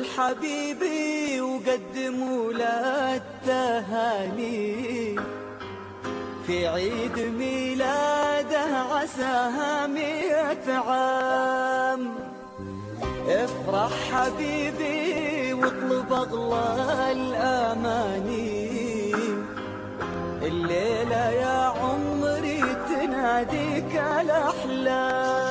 لحبيبي وقدموا له التهاني في عيد ميلاده عساها 100 عام. افرح حبيبي واطلب اغلى الاماني، الليله يا عمري تناديك الاحلام.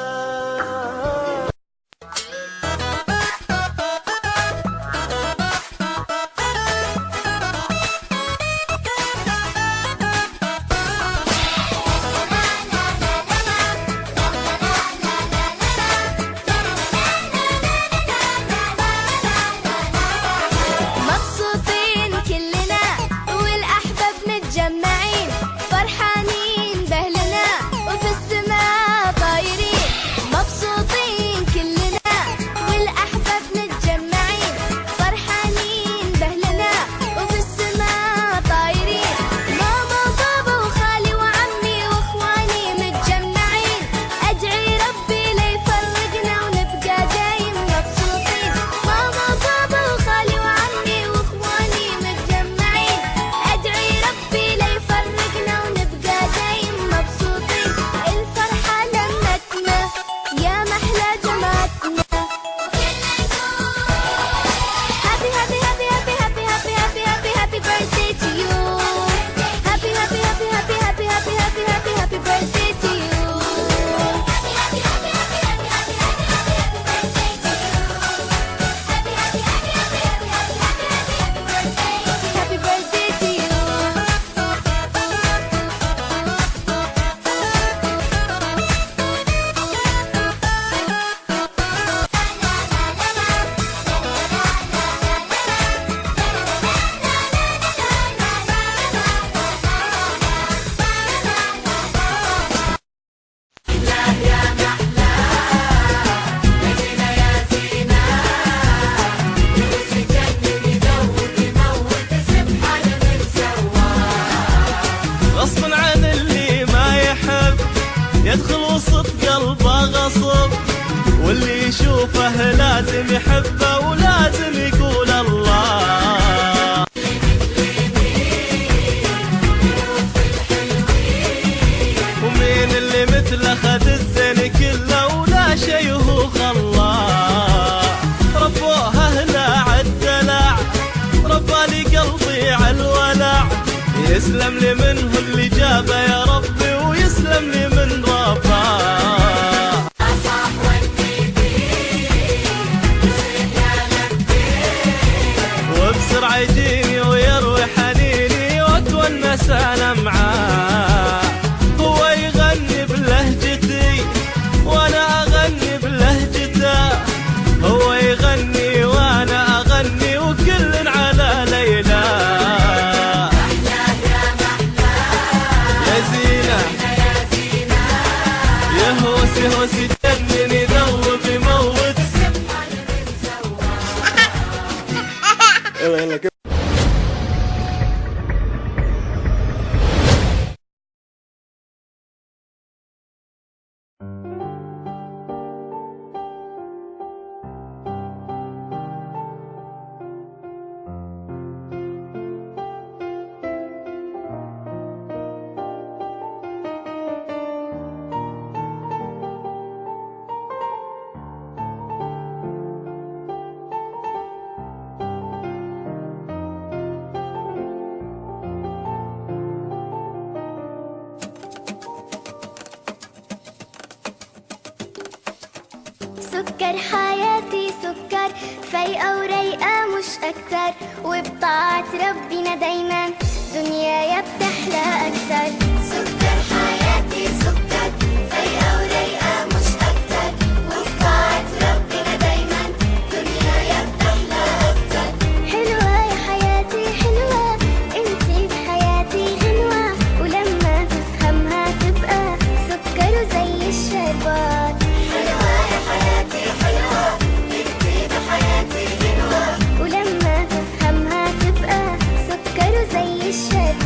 يدخل وسط قلبه غصب، واللي يشوفه لازم يحبه ولازم يقول الله. ومين اللي مثله خد الزين كله ولا شي هو خلاه. ربوه اهله عالدلع، ربى لي قلبي عالولع. يسلم لي منه اللي جابه يا ربي ويسلم لي من رباه. وبسرعة يجيني ويروي حنيني واتونس انا معاه. هو يغني بلهجتي وانا اغني بلهجته، هو يغني وانا اغني وكل على ليلى. يهوس يجنن يذوب يموت. يلا يلا سكر حياتي سكر، فايقة ورايقة مش أكتر، وبطاعة ربنا دايما دنيايا بتحلى أكتر. سكر حياتي سكر، فايقة ورايقة مش أكتر، وبطاعة ربنا دايما دنيايا بتحلى أكتر. حلوة يا حياتي حلوة، انتي بحياتي غنوة، ولما تفهمها تبقى سكر زي الشربات. ولما تفهمها تبقى سكر زي الشربات.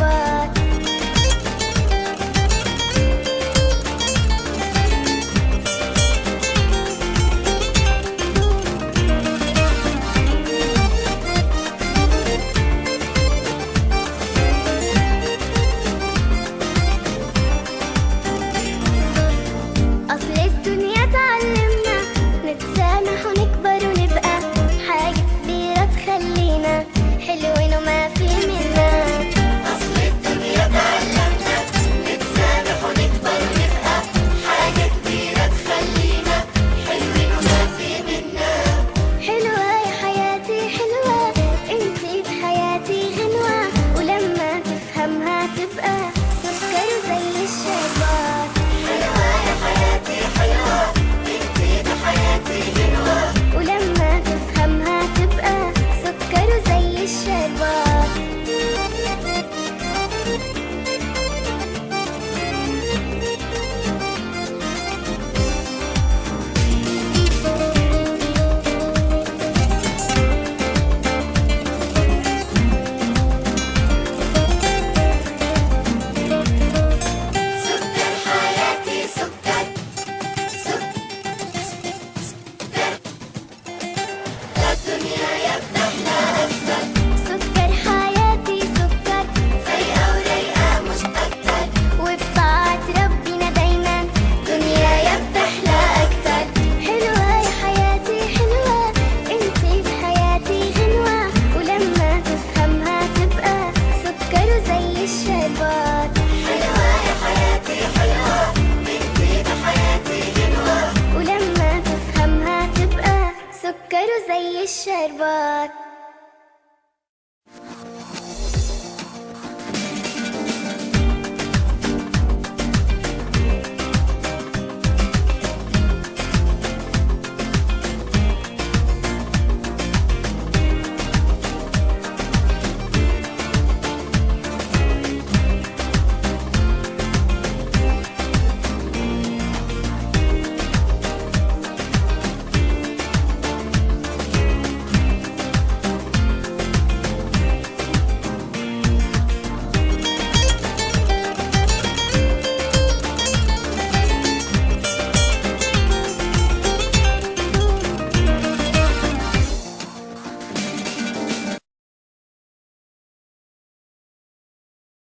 زي الشربات. حلوة يا حياتي حلوة، جديدة حياتي حلوة، ولما تفهمها تبقى سكر زي الشربات.